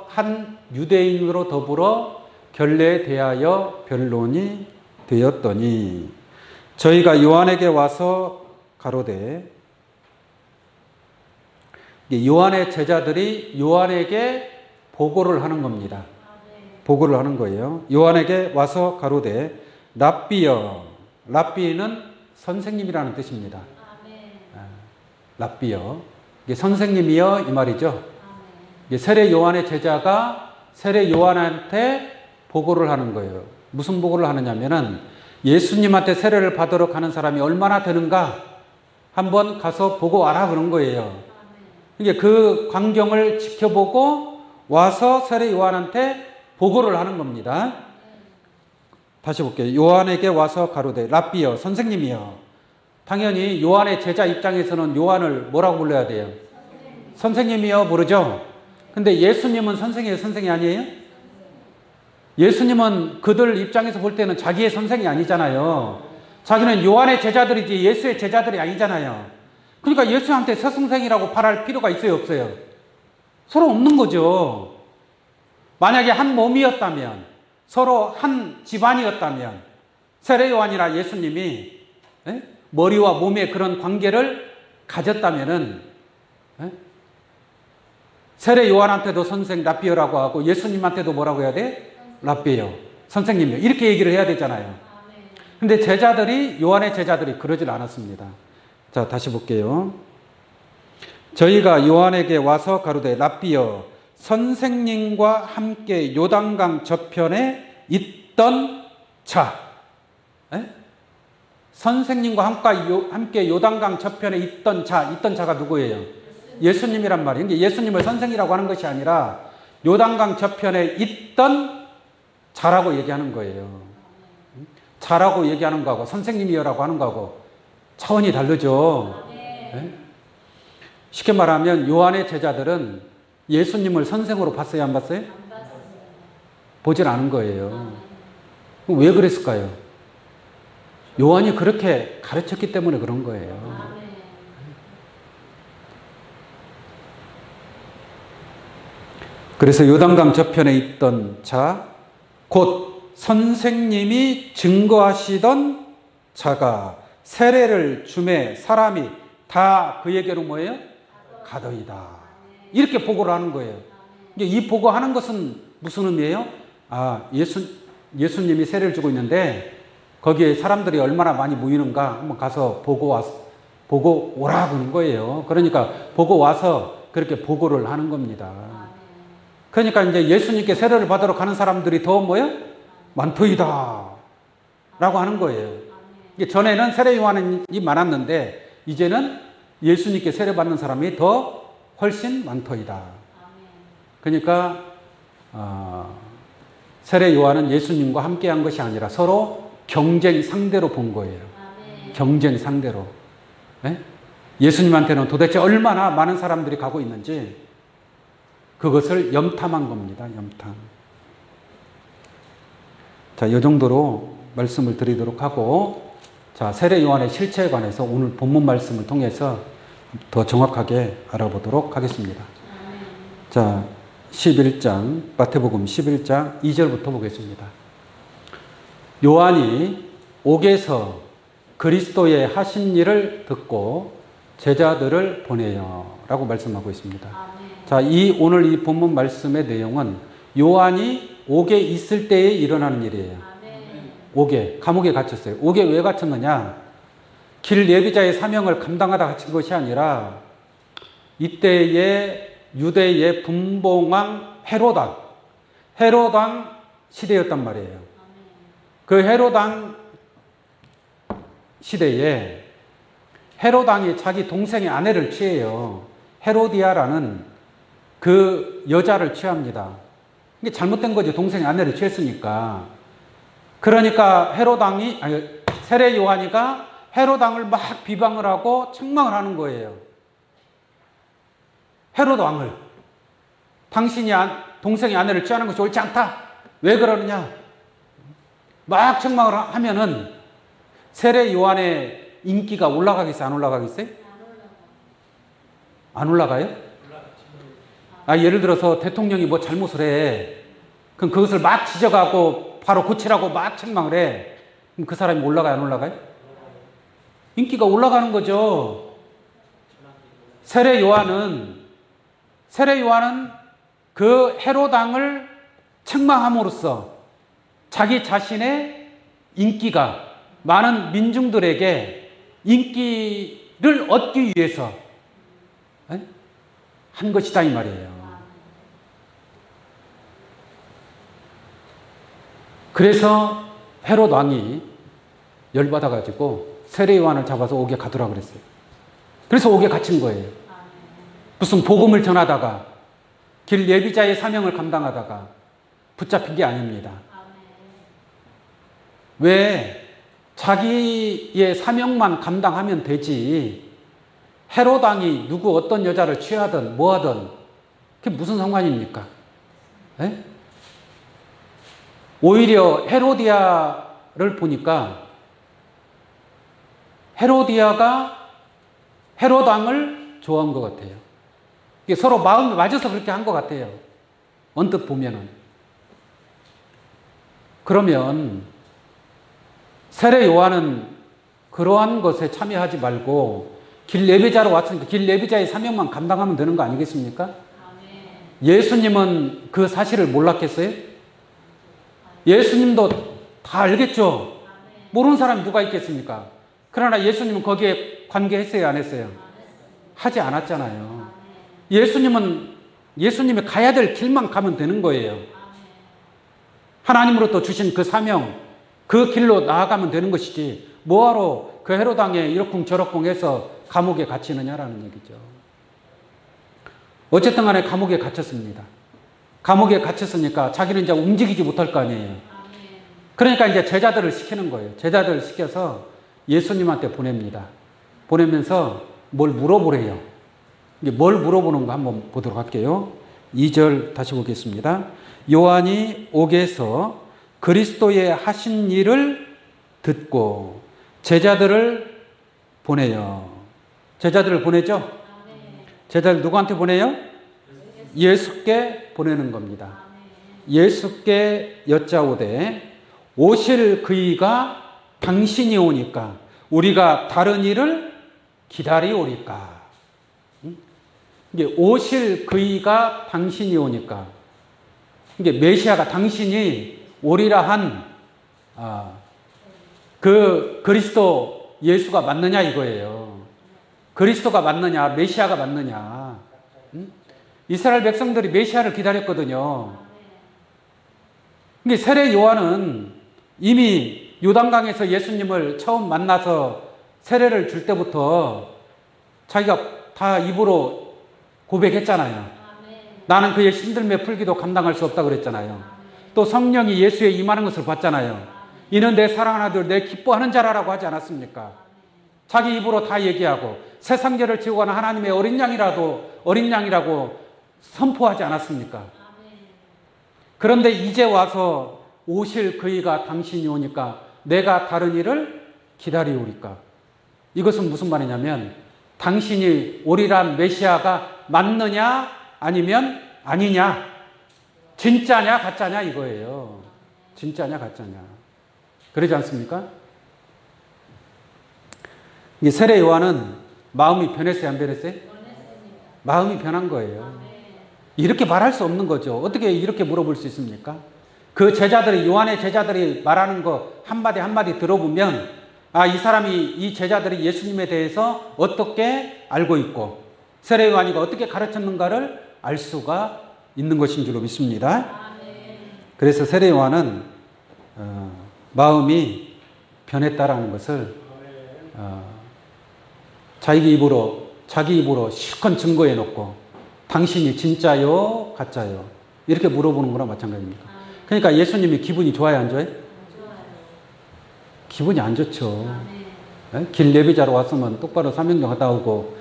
한 유대인으로 더불어 결례에 대하여 변론이 되었더니 저희가 요한에게 와서 가로되, 요한의 제자들이 요한에게 보고를 하는 겁니다. 보고를 하는 거예요. 요한에게 와서 가로되 랍비여. 랍비는 선생님이라는 뜻입니다. 랍비여. 이게 선생님이여 이 말이죠. 세례 요한의 제자가 세례 요한한테 보고를 하는 거예요. 무슨 보고를 하느냐면은 예수님한테 세례를 받으러 가는 사람이 얼마나 되는가 한번 가서 보고 와라 그런 거예요. 이게 그 광경을 지켜보고 와서 세례 요한한테 보고를 하는 겁니다. 다시 볼게요. 요한에게 와서 가로되 랍비여 선생님이여. 당연히 요한의 제자 입장에서는 요한을 뭐라고 불러야 돼요? 선생님이여 부르죠. 근데 예수님은 선생이에요, 선생이 아니에요? 예수님은 그들 입장에서 볼 때는 자기의 선생이 아니잖아요. 자기는 요한의 제자들이지 예수의 제자들이 아니잖아요. 그러니까 예수한테 스승생이라고 말할 필요가 있어요, 없어요? 서로 없는 거죠. 만약에 한 몸이었다면, 서로 한 집안이었다면, 세례 요한이나 예수님이 머리와 몸의 그런 관계를 가졌다면은 세례 요한한테도 선생 랍비어라고 하고 예수님한테도 뭐라고 해야 돼? 랍비어, 선생님이요. 이렇게 얘기를 해야 되잖아요. 근데 제자들이, 요한의 제자들이 그러질 않았습니다. 자, 다시 볼게요. 저희가 요한에게 와서 가로되 랍비여 선생님과 함께 요단강 저편에 있던 자. 선생님과 함께 요단강 저편에 있던 자가 누구예요? 예수님이란 말이에요. 예수님을 선생이라고 하는 것이 아니라 요단강 저편에 있던 자라고 얘기하는 거예요. 자라고 얘기하는 거하고 선생님이여라고 하는 거하고 차원이 다르죠. 네? 쉽게 말하면 요한의 제자들은 예수님을 선생으로 봤어요, 안 봤어요? 보질 않은 거예요. 왜 그랬을까요? 요한이 그렇게 가르쳤기 때문에 그런 거예요. 그래서 요단강 저편에 있던 자, 곧 선생님이 증거하시던 자가 세례를 주매 사람이 다 그에게로 뭐예요? 가더이다. 이렇게 보고를 하는 거예요. 이 보고하는 것은 무슨 의미예요? 예수님이 세례를 주고 있는데 거기에 사람들이 얼마나 많이 모이는가 한번 가서 보고 오라 그런 거예요. 그러니까 보고 와서 그렇게 보고를 하는 겁니다. 그러니까 이제 예수님께 세례를 받으러 가는 사람들이 더 뭐예요? 많더이다 라고 하는 거예요. 전에는 세례 요한이 많았는데 이제는 예수님께 세례 받는 사람이 더 훨씬 많더이다. 그러니까 세례 요한은 예수님과 함께 한 것이 아니라 서로 경쟁 상대로 본 거예요. 경쟁 상대로. 네? 예수님한테는 도대체 얼마나 많은 사람들이 가고 있는지 그것을 염탐한 겁니다. 염탐. 자, 이 정도로 말씀을 드리도록 하고, 자, 세례 요한의 실체에 관해서 오늘 본문 말씀을 통해서 더 정확하게 알아보도록 하겠습니다. 자, 11장, 마태복음 11장 2절부터 보겠습니다. 요한이 옥에서 그리스도의 하신 일을 듣고 제자들을 보내요 라고 말씀하고 있습니다. 자, 오늘 이 본문 말씀의 내용은 요한이 옥에 있을 때에 일어나는 일이에요. 옥에, 감옥에 갇혔어요. 옥에 왜 갇혔느냐? 길 예비자의 사명을 감당하다 갇힌 것이 아니라 이때의 유대의 분봉왕 헤롯왕 시대였단 말이에요. 그 헤롯왕 시대에 헤롯왕이 자기 동생의 아내를 취해요. 헤로디아라는 그 여자를 취합니다. 이게 잘못된 거죠. 동생의 아내를 취했으니까. 그러니까 세례 요한이가 헤롯왕을 막 비방을 하고 책망을 하는 거예요. 헤롯왕을. 당신이 동생의 아내를 취하는 것이 옳지 않다. 왜 그러느냐? 막 책망을 하면은 세례 요한의 인기가 올라가겠어요? 안 올라가겠어요? 안 올라가요? 예를 들어서 대통령이 뭐 잘못을 해. 그럼 그것을 막 지적하고 바로 고치라고 막 책망을 해. 그럼 그 사람이 올라가요? 안 올라가요? 인기가 올라가는 거죠. 세례 요한은 그 헤롯왕을 책망함으로써 자기 자신의 인기가 많은 민중들에게 인기를 얻기 위해서 한 것이다 이 말이에요. 그래서 헤롯 왕이 열받아가지고 세례 요한을 잡아서 옥에 가두라 그랬어요. 그래서 옥에 갇힌 거예요. 무슨 복음을 전하다가 길 예비자의 사명을 감당하다가 붙잡힌 게 아닙니다. 왜? 자기의 사명만 감당하면 되지. 헤롯 왕이 누구 어떤 여자를 취하든 뭐하든 그게 무슨 상관입니까? 에? 오히려 헤로디아를 보니까 헤로디아가 헤롯 왕을 좋아한 것 같아요. 이게 서로 마음이 맞아서 그렇게 한 것 같아요. 언뜻 보면은. 그러면 세례 요한은 그러한 것에 참여하지 말고 길 예비자로 왔으니까 길 예비자의 사명만 감당하면 되는 거 아니겠습니까? 예수님은 그 사실을 몰랐겠어요? 예수님도 다 알겠죠? 모르는 사람이 누가 있겠습니까? 그러나 예수님은 거기에 관계했어요? 안 했어요? 하지 않았잖아요. 예수님이 가야 될 길만 가면 되는 거예요. 하나님으로부터 주신 그 사명, 그 길로 나아가면 되는 것이지 뭐하러 그 헤롯 왕에 이러쿵저러쿵 해서 감옥에 갇히느냐라는 얘기죠. 어쨌든 간에 감옥에 갇혔습니다. 감옥에 갇혔으니까 자기는 이제 움직이지 못할 거 아니에요. 그러니까 이제 제자들을 시키는 거예요. 제자들을 시켜서 예수님한테 보냅니다. 보내면서 뭘 물어보래요. 이게 뭘 물어보는 거 한번 보도록 할게요. 2절 다시 보겠습니다. 요한이 옥에서 그리스도의 하신 일을 듣고 제자들을 보내요. 제자들을 보내죠? 제자들 누구한테 보내요? 예수께 보내는 겁니다. 예수께 여짜오되 오실 그이가 당신이 오니까 우리가 다른 일을 기다리오리까. 이게 오실 그이가 당신이 오니까 이게 메시아가 당신이 오리라 한 그 그리스도 예수가 맞느냐 이거예요. 그리스도가 맞느냐 메시아가 맞느냐. 이스라엘 백성들이 메시아를 기다렸거든요. 근데 세례 요한은 이미 요단강에서 예수님을 처음 만나서 세례를 줄 때부터 자기가 다 입으로 고백했잖아요. 나는 그의 신들매 풀기도 감당할 수 없다고 그랬잖아요. 또 성령이 예수에 임하는 것을 봤잖아요. 이는 내 사랑하는 아들, 내 기뻐하는 자라라고 하지 않았습니까? 자기 입으로 다 얘기하고 세상 죄를 지고 가는 하나님의 어린 양이라고 선포하지 않았습니까? 그런데 이제 와서 오실 그이가 당신이 오니까 내가 다른 일을 기다리오리까. 이것은 무슨 말이냐면 당신이 오리란 메시아가 맞느냐 아니면 아니냐, 진짜냐 가짜냐 이거예요. 진짜냐 가짜냐. 그러지 않습니까? 이 세례 요한은 마음이 변했어요, 안 변했어요? 마음이 변한 거예요. 이렇게 말할 수 없는 거죠. 어떻게 이렇게 물어볼 수 있습니까? 그 제자들이, 요한의 제자들이 말하는 거 한마디 한마디 들어보면 이 사람이, 이 제자들이 예수님에 대해서 어떻게 알고 있고 세례 요한이가 어떻게 가르쳤는가를 알 수가 있는 것인 줄로 믿습니다. 그래서 세례 요한은 마음이 변했다라는 것을 자기 입으로 실컷 증거해 놓고 당신이 진짜요 가짜요 이렇게 물어보는 거랑 마찬가지입니다. 그러니까 예수님이 기분이 좋아요 안 좋아요? 기분이 안 좋죠. 길 예비자로 왔으면 똑바로 사명령 갔다 오고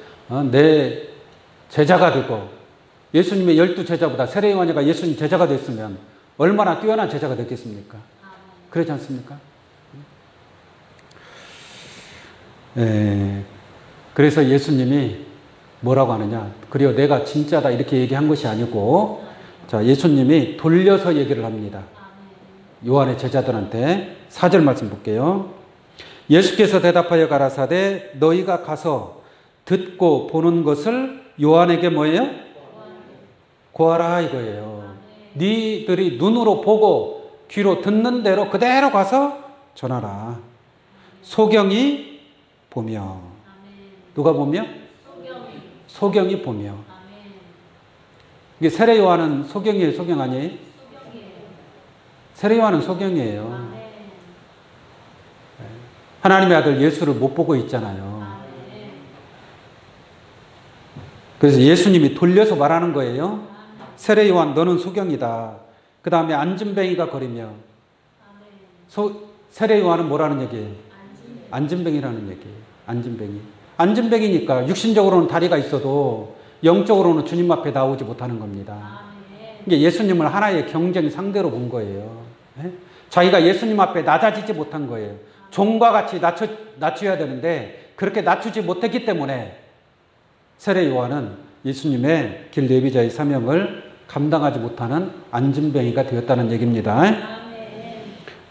내 제자가 되고, 예수님의 12제자보다 세례 요한이가 예수님 제자가 됐으면 얼마나 뛰어난 제자가 됐겠습니까? 그렇지 않습니까? 그래서 예수님이 뭐라고 하느냐, 그리고 내가 진짜다 이렇게 얘기한 것이 아니고, 자, 예수님이 돌려서 얘기를 합니다. 요한의 제자들한테 4절 말씀 볼게요. 예수께서 대답하여 가라사대 너희가 가서 듣고 보는 것을 요한에게 뭐예요? 고하라 이거예요. 니들이 눈으로 보고 귀로 듣는 대로 그대로 가서 전하라. 소경이 보며. 누가 보며? 소경이 보며. 이게 세례 요한은 소경이에요, 소경 아니에요? 세례 요한은 소경이에요. 하나님의 아들 예수를 못 보고 있잖아요. 그래서 예수님이 돌려서 말하는 거예요. 세례 요한 너는 소경이다. 그 다음에 안진뱅이가 거리며. 세례 요한은 뭐라는 얘기예요? 안진뱅이라는 얘기예요. 안진뱅이. 안진뱅이니까 육신적으로는 다리가 있어도 영적으로는 주님 앞에 나오지 못하는 겁니다. 이게 예수님을 하나의 경쟁 상대로 본 거예요. 자기가 예수님 앞에 낮아지지 못한 거예요. 종과 같이 낮춰야 되는데 그렇게 낮추지 못했기 때문에 세례 요한은 예수님의 길 예비자의 사명을 감당하지 못하는 안진뱅이가 되었다는 얘기입니다.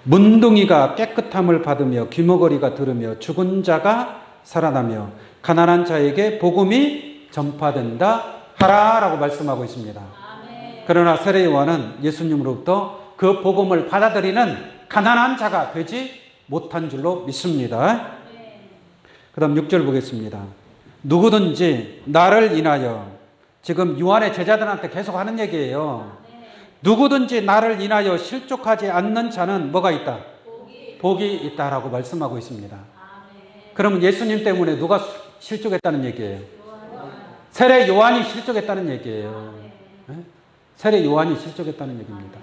문둥이가 깨끗함을 받으며 귀머거리가 들으며 죽은 자가 살아나며 가난한 자에게 복음이 전파된다 하라라고 말씀하고 있습니다. 그러나 세례 요한은 예수님으로부터 그 복음을 받아들이는 가난한 자가 되지 못한 줄로 믿습니다. 그 다음 6절 보겠습니다. 누구든지 나를 인하여, 지금 요한의 제자들한테 계속 하는 얘기예요. 누구든지 나를 인하여 실족하지 않는 자는 뭐가 있다? 복이 있다라고 말씀하고 있습니다. 그러면 예수님 때문에 누가 실족했다는 얘기예요? 세례 요한이 실족했다는 얘기예요. 세례 요한이 실족했다는 얘기입니다.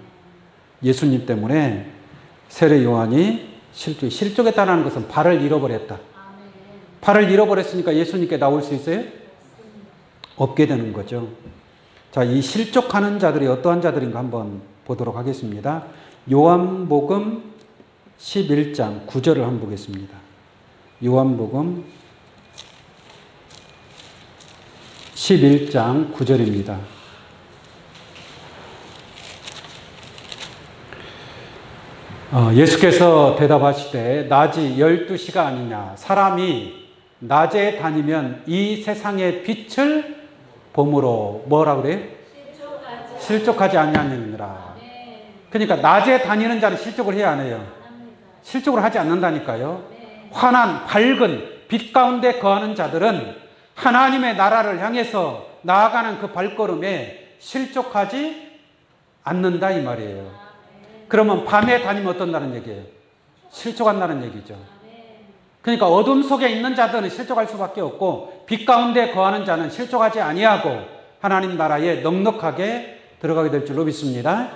예수님 때문에 세례 요한이 실족했다는 것은 발을 잃어버렸다. 발을 잃어버렸으니까 예수님께 나올 수 있어요? 없게 되는 거죠. 자, 이 실족하는 자들이 어떠한 자들인가 한번 보도록 하겠습니다. 요한복음 11장 9절을 한번 보겠습니다. 요한복음 11장 9절입니다. 예수께서 대답하시되 낮이 12시가 아니냐. 사람이 낮에 다니면 이 세상의 빛을 봄으로 뭐라 그래요? 실족하지 아니하느니라. 그러니까 낮에 다니는 자는 실족을 해야 안 해요? 실족을 하지 않는다니까요. 환한 밝은 빛 가운데 거하는 자들은 하나님의 나라를 향해서 나아가는 그 발걸음에 실족하지 않는다 이 말이에요. 그러면 밤에 다니면 어떤다는 얘기예요? 실족한다는 얘기죠. 그러니까 어둠 속에 있는 자들은 실족할 수밖에 없고 빛 가운데 거하는 자는 실족하지 아니하고 하나님 나라에 넉넉하게 들어가게 될 줄로 믿습니다.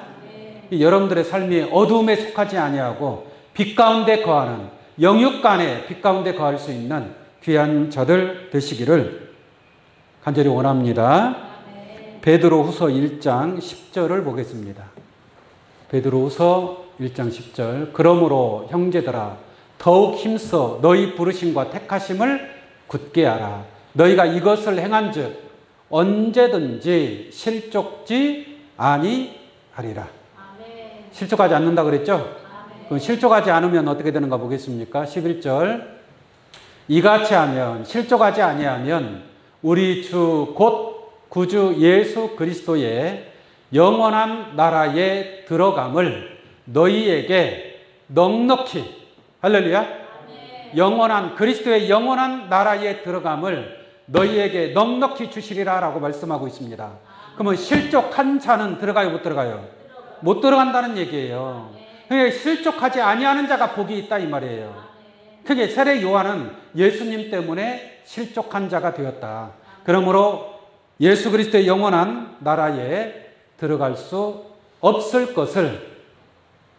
여러분들의 삶이 어둠에 속하지 아니하고 빛 가운데 거하는, 영육간에 빛 가운데 거할 수 있는 귀한 자들 되시기를 간절히 원합니다. 베드로후서 1장 10절을 보겠습니다. 베드로후서 1장 10절. 그러므로 형제들아 더욱 힘써 너희 부르심과 택하심을 굳게 하라. 너희가 이것을 행한즉 언제든지 실족지 아니하리라. 실족하지 않는다 그랬죠? 그럼 실족하지 않으면 어떻게 되는가 보겠습니까? 11절. 이같이 하면 실족하지 아니하면 우리 주 곧 구주 예수 그리스도의 영원한 나라에 들어감을 너희에게 넉넉히, 할렐루야, 영원한 그리스도의 영원한 나라에 들어감을 너희에게 넉넉히 주시리라 라고 말씀하고 있습니다. 그러면 실족한 자는 들어가요, 못 들어가요? 못 들어간다는 얘기예요. 그러니까 실족하지 아니하는 자가 복이 있다 이 말이에요. 그게 세례 요한은 예수님 때문에 실족한 자가 되었다. 그러므로 예수 그리스도의 영원한 나라에 들어갈 수 없을 것을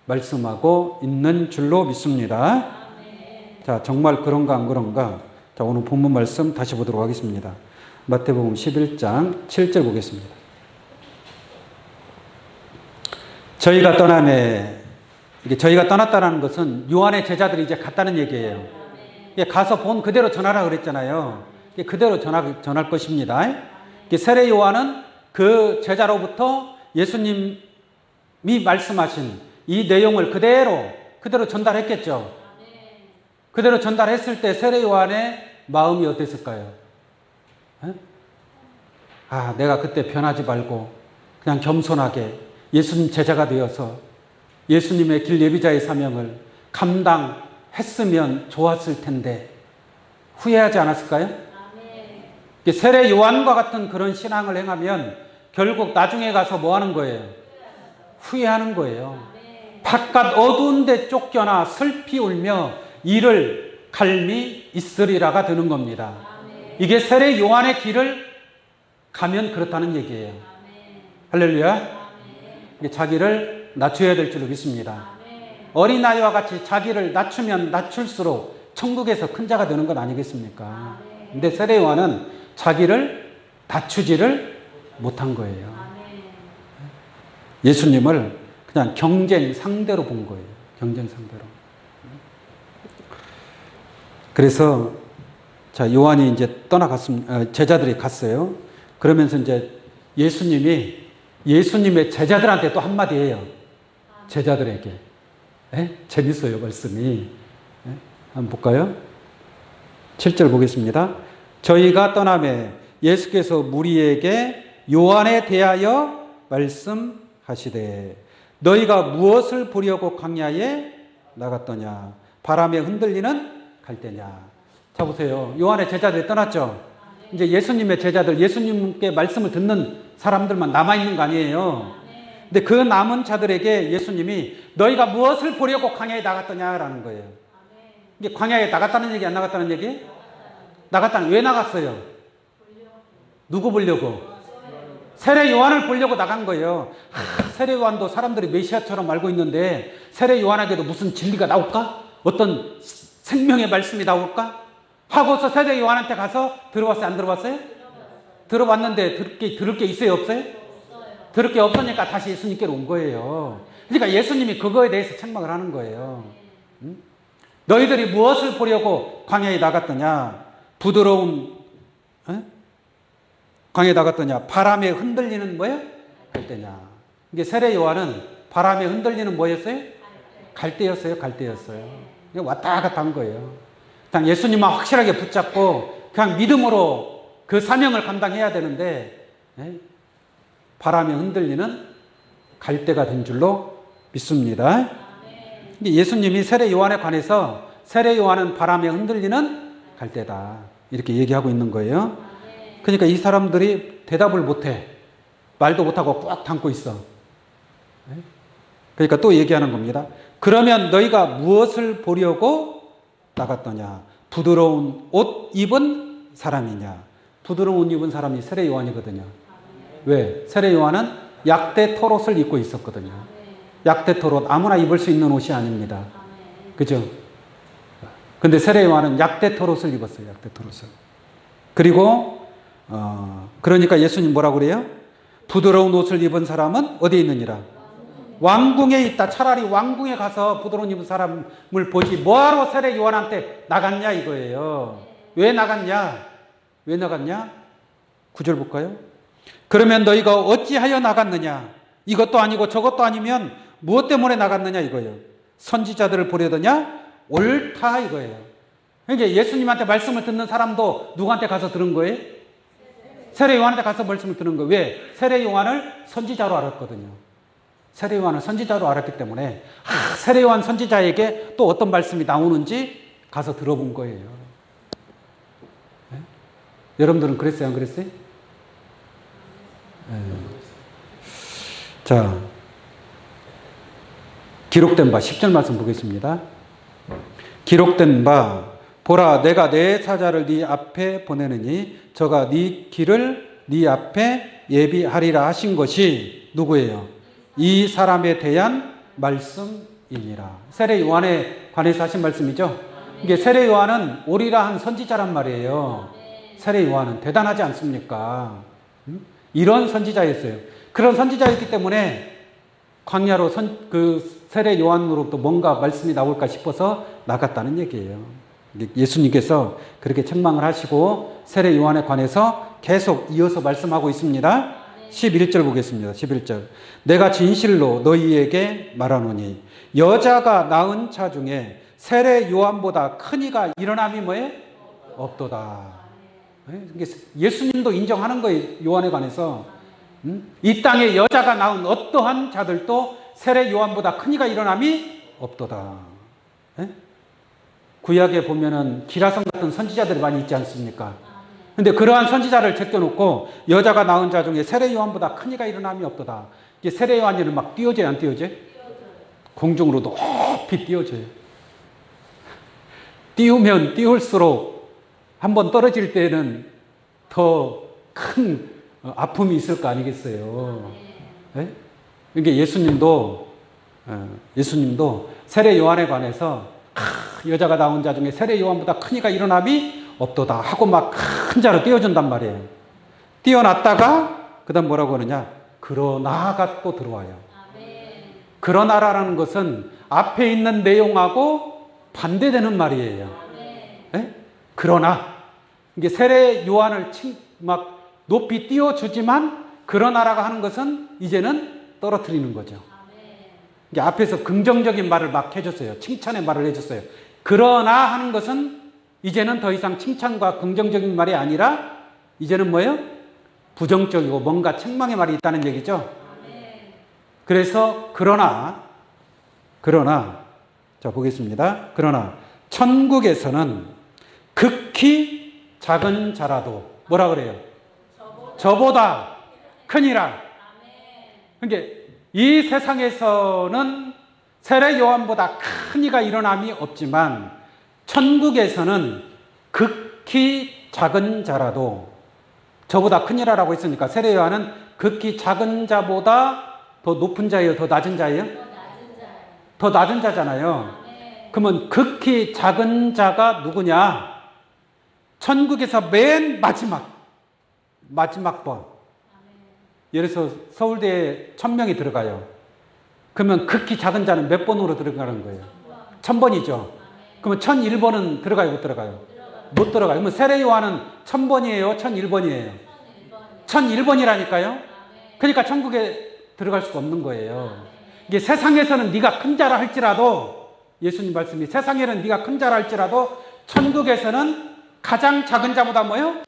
말씀하고 있는 줄로 믿습니다. 자, 정말 그런가 안 그런가? 자, 오늘 본문 말씀 다시 보도록 하겠습니다. 마태복음 11장 7절 보겠습니다. 저희가 떠남에, 이게 저희가 떠났다는 것은 요한의 제자들이 이제 갔다는 얘기예요. 가서 본 그대로 전하라 그랬잖아요. 그대로 전할 것입니다. 세례 요한은 그 제자로부터 예수님이 말씀하신 이 내용을 그대로 전달했겠죠. 그대로 전달했을 때 세례 요한의 마음이 어땠을까요? 아, 내가 그때 변하지 말고 그냥 겸손하게 예수님 제자가 되어서 예수님의 길 예비자의 사명을 감당했으면 좋았을 텐데 후회하지 않았을까요? 세례 요한과 같은 그런 신앙을 행하면 결국 나중에 가서 뭐 하는 거예요? 후회하는 거예요. 바깥 어두운 데 쫓겨나 슬피 울며 이를 갈미 있으리라가 되는 겁니다. 이게 세례 요한의 길을 가면 그렇다는 얘기예요. 할렐루야. 자기를 낮춰야 될 줄로 믿습니다. 어린아이와 같이 자기를 낮추면 낮출수록 천국에서 큰 자가 되는 건 아니겠습니까? 근데 세례 요한은 자기를 낮추지를 못한 거예요. 예수님을 그냥 경쟁 상대로 본 거예요. 경쟁 상대로. 그래서 자, 요한이 이제 떠나갔습니다. 제자들이 갔어요. 그러면서 이제 예수님의 제자들한테 또 한마디 해요. 제자들에게. 재밌어요, 말씀이. 한번 볼까요? 7절 보겠습니다. 저희가 떠남에 예수께서 무리에게 요한에 대하여 말씀하시되 너희가 무엇을 보려고 광야에 나갔더냐? 바람에 흔들리는 갈대냐? 자, 보세요. 요한의 제자들이 떠났죠? 이제 예수님의 제자들, 예수님께 말씀을 듣는 사람들만 남아있는 거 아니에요? 근데 그 남은 자들에게 예수님이 너희가 무엇을 보려고 광야에 나갔더냐라는 거예요. 이게 광야에 나갔다는 얘기, 안 나갔다는 얘기? 왜 나갔어요? 누구 보려고? 세례 요한을 보려고 나간 거예요. 세례 요한도 사람들이 메시아처럼 알고 있는데 세례 요한에게도 무슨 진리가 나올까? 어떤 생명의 말씀이 나올까? 하고서 세례 요한한테 가서 들어봤어요? 안 들어봤어요? 들어봤는데 들을 게 있어요? 없어요? 들을 게 없으니까 다시 예수님께로 온 거예요. 그러니까 예수님이 그거에 대해서 책망을 하는 거예요. 너희들이 무엇을 보려고 광야에 나갔더냐? 부드러운 광야에 나갔더냐? 바람에 흔들리는 뭐예요? 갈대냐? 이게 세례 요한은 바람에 흔들리는 뭐였어요? 갈대였어요. 왔다 갔다 한 거예요. 그냥 예수님만 확실하게 붙잡고 그냥 믿음으로 그 사명을 감당해야 되는데 바람에 흔들리는 갈대가 된 줄로 믿습니다. 예수님이 세례 요한에 관해서 세례 요한은 바람에 흔들리는 갈대다 이렇게 얘기하고 있는 거예요. 그러니까 이 사람들이 대답을 못해. 말도 못하고 꽉 담고 있어. 그러니까 또 얘기하는 겁니다. 그러면 너희가 무엇을 보려고 나갔더냐? 부드러운 옷 입은 사람이냐? 부드러운 옷 입은 사람이 세례 요한이거든요. 왜? 세례 요한은 약대 털옷을 입고 있었거든요. 약대 털옷 아무나 입을 수 있는 옷이 아닙니다. 그죠? 근데 세례 요한은 약대 털옷을 입었어요. 약대 털옷을. 그리고 그러니까 예수님 뭐라고 그래요? 부드러운 옷을 입은 사람은 어디에 있느니라? 왕궁에 있다. 차라리 왕궁에 가서 부드러운 입은 사람을 보지 뭐하러 세례 요한한테 나갔냐 이거예요. 왜 나갔냐? 왜 나갔냐? 9절 볼까요? 그러면 너희가 어찌하여 나갔느냐? 이것도 아니고 저것도 아니면 무엇 때문에 나갔느냐 이거예요. 선지자들을 보려더냐? 옳다 이거예요. 그러니까 예수님한테 말씀을 듣는 사람도 누구한테 가서 들은 거예요? 세례 요한한테 가서 말씀을 듣는 거예요. 왜? 세례 요한을 선지자로 알았거든요. 세례 요한을 선지자로 알았기 때문에 세례 요한 선지자에게 또 어떤 말씀이 나오는지 가서 들어본 거예요. 네? 여러분들은 그랬어요? 안 그랬어요? 네. 자, 기록된 바 10절 말씀 보겠습니다. 기록된 바 보라 내가 내 사자를 네 앞에 보내느니 저가 네 길을 네 앞에 예비하리라 하신 것이 누구예요? 이 사람에 대한 말씀이니라. 세례 요한에 관해서 하신 말씀이죠. 이게 세례 요한은 오리라 한 선지자란 말이에요. 세례 요한은 대단하지 않습니까? 이런 선지자였어요. 그런 선지자였기 때문에 광야로 세례 요한으로부터 뭔가 말씀이 나올까 싶어서 나갔다는 얘기예요. 예수님께서 그렇게 책망을 하시고 세례 요한에 관해서 계속 이어서 말씀하고 있습니다. 11절 보겠습니다. 11절. 내가 진실로 너희에게 말하노니 여자가 낳은 자 중에 세례 요한보다 큰 이가 일어남이 뭐예요? 없도다. 예수님도 인정하는 거예요. 요한에 관해서. 이 땅에 여자가 낳은 어떠한 자들도 세례 요한보다 큰 이가 일어남이 없도다. 구약에 보면은 기라성 같은 선지자들이 많이 있지 않습니까? 근데 그러한 선지자를 제껴놓고 여자가 낳은 자 중에 세례 요한보다 큰 이가 일어남이 없도다. 이제 세례 요한이는 막 띄워져요, 안 띄워져요? 공중으로 높이 띄워져요. 띄우면 띄울수록 한번 떨어질 때는 더 큰 아픔이 있을 거 아니겠어요? 네? 그러니까 예수님도 세례 요한에 관해서 여자가 낳은 자 중에 세례 요한보다 큰 이가 일어남이 없도다 하고 막 큰 자로 띄워준단 말이에요. 띄워놨다가 그 다음 뭐라고 하느냐? 그러나가 또 들어와요. 그러나라는 것은 앞에 있는 내용하고 반대되는 말이에요. 네? 그러나 이게 세례 요한을 막 높이 띄워주지만 그러나라가 하는 것은 이제는 떨어뜨리는 거죠. 이게 앞에서 긍정적인 말을 막 해줬어요. 칭찬의 말을 해줬어요. 그러나 하는 것은 이제는 더 이상 칭찬과 긍정적인 말이 아니라 이제는 뭐예요? 부정적이고 뭔가 책망의 말이 있다는 얘기죠. 그래서 그러나 자 보겠습니다. 그러나 천국에서는 극히 작은 자라도 뭐라 그래요? 저보다 크니라. 그러니까 이 세상에서는 세례 요한보다 큰 이가 일어남이 없지만 천국에서는 극히 작은 자라도 저보다 크니라라고 했으니까 세례 요한은 극히 작은 자보다 더 높은 자예요? 더 낮은 자예요? 더 낮은 자잖아요. 그러면 극히 작은 자가 누구냐? 천국에서 맨 마지막 번. 예를 들어서 서울대에 1000명이 들어가요. 그러면 극히 작은 자는 몇 번으로 들어가는 거예요? 1000번이죠. 그러면 1001번은 들어가요? 못 들어가요? 못 들어가요. 그러면 세례 요한은 1000번이에요? 1001번이에요? 1001번이라니까요. 그러니까 천국에 들어갈 수가 없는 거예요. 이게 세상에서는 네가 큰 자라 할지라도 예수님 말씀이 세상에는 네가 큰 자라 할지라도 천국에서는 가장 작은 자보다 뭐예요?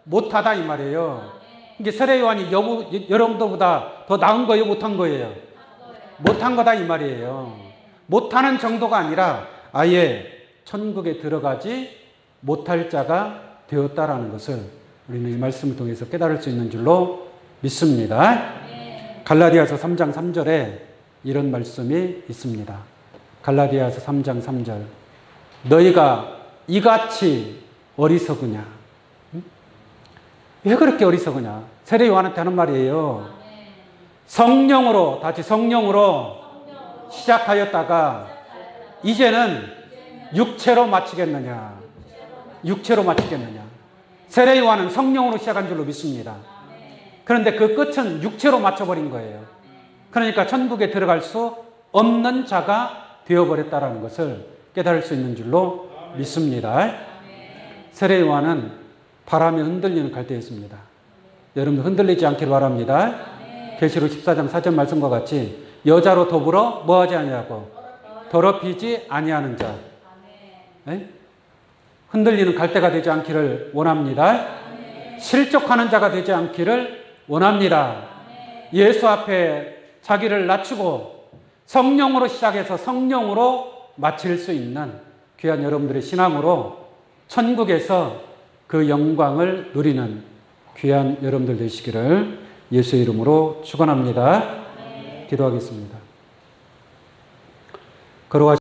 못하다 이 말이에요. 이게 세례 요한이 여러분들보다 더 나은 거예요? 못한 거예요? 못한 거다 이 말이에요. 못하는 정도가 아니라 아예 천국에 들어가지 못할 자가 되었다라는 것을 우리는 이 말씀을 통해서 깨달을 수 있는 줄로 믿습니다. 갈라디아서 3장 3절에 이런 말씀이 있습니다. 갈라디아서 3장 3절. 너희가 이같이 어리석으냐? 왜 그렇게 어리석으냐? 세례 요한한테 하는 말이에요. 성령으로 시작하였다가 이제는 육체로 마치겠느냐? 육체로 마치겠느냐? 세례 요한은 성령으로 시작한 줄로 믿습니다. 그런데 그 끝은 육체로 맞춰버린 거예요. 그러니까 천국에 들어갈 수 없는 자가 되어버렸다는 것을 깨달을 수 있는 줄로 믿습니다. 세례 요한은 바람에 흔들리는 갈대였습니다. 여러분들 흔들리지 않기를 바랍니다. 계시록 14장 4절 말씀과 같이 여자로 더불어 뭐하지 아니하고 더럽히지 아니하는 자. 네? 흔들리는 갈대가 되지 않기를 원합니다. 실족하는 자가 되지 않기를 원합니다. 예수 앞에 자기를 낮추고 성령으로 시작해서 성령으로 마칠 수 있는 귀한 여러분들의 신앙으로 천국에서 그 영광을 누리는 귀한 여러분들 되시기를 예수의 이름으로 축원합니다. 기도하겠습니다. 걸어가시